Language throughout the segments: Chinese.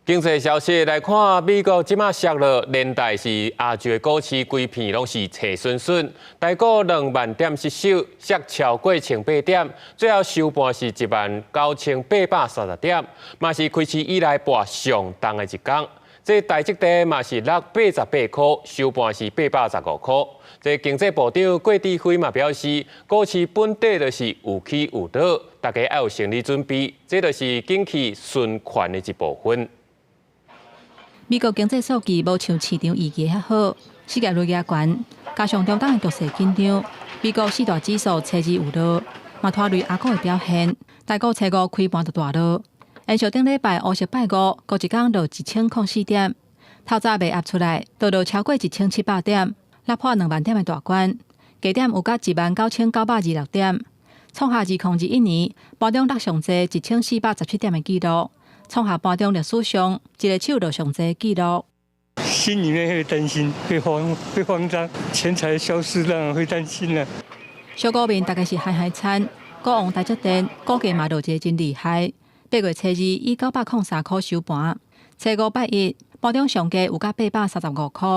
经济消息来看，美国即马削落，连带是亚洲股市规片拢是斜顺顺，台股2万点失守，削超过1800点，最后收盘是19830点，嘛是开市以来博上重的一天。这台积电嘛是落88块，收盘是815块。这经济部长郭志辉嘛表示，股市本底就是有起有落，大家要有心理准备，这就是景气循环的一部分。美国经济数据无像市场预期遐好，失业率也悬，加上中东的局势紧张，美国四大指数初日有落，嘛拖累亚股的表现。台股初五开盘就大落，延续顶礼拜乌色拜五，过一天落1004点，透早未压出来，就落超过1700点，突破2万点的大关，低点有到19926点，创下2021年盘中落上济1417点的纪录。创下盘中历史上一个手落上济纪录。心里面会担心，会慌张，钱财消失，当然会担心了。小股民大概是嗨惨，股王台积电股价嘛落一个真厉害。8月初2以903块收盘，初五拜一盘中上价有到835块，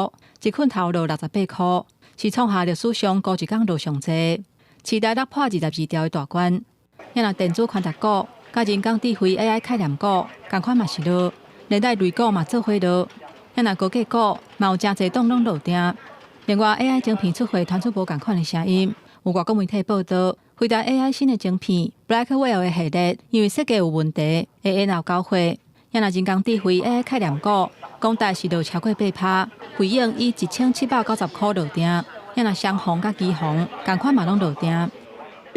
一捆头落68块，是创下历史上高一天落上济，期待突破22条的大关。也若电子宽达股。甲人工智慧 AI 概念股，同款嘛是落，连带类股嘛做伙落，也若高价股嘛有真侪档拢落定。另外 AI 晶片出货传出无同款的声音，有外国媒体报道，回答 AI 新的晶片 Blackwell 的系列，因为设计有问题，会延后交货。也若人工智慧 AI 概念股，讲大是落超过8%，回应以1790块落定。也若双红甲基红，同款嘛拢落定。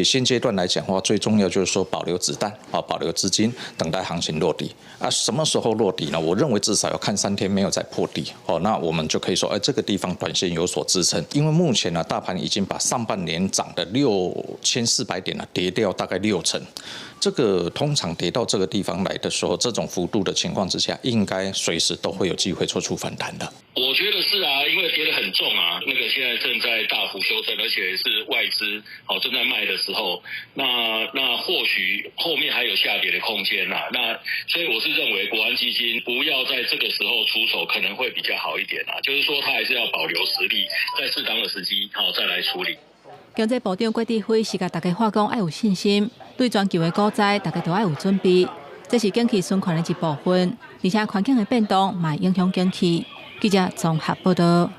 现阶段来讲的话，最重要就是说保留子弹啊，保留资金，等待行情落底啊。什么时候落底呢？我认为至少要看3天没有再破底哦，那我们就可以说，这个地方短线有所支撑。因为目前呢，大盘已经把上半年涨的6400点呢跌掉大概60%。这个通常跌到这个地方来的时候，这种幅度的情况之下，应该随时都会有机会做出反弹的。我觉得是啊，因为跌得很重啊，那个现在正在大幅修正，而且是外资正在卖的时候，那或许后面还有下跌的空间啦。那所以我是认为国安基金不要在这个时候出手，可能会比较好一点啦。就是说，他还是要保留实力，在适当的时机再来处理。经济部长郭志辉是甲大家话讲要有信心，对全球的股灾大家都要有准备，这是景气循环的一部分，而且环境的变动嘛影响经济。记者综合报道。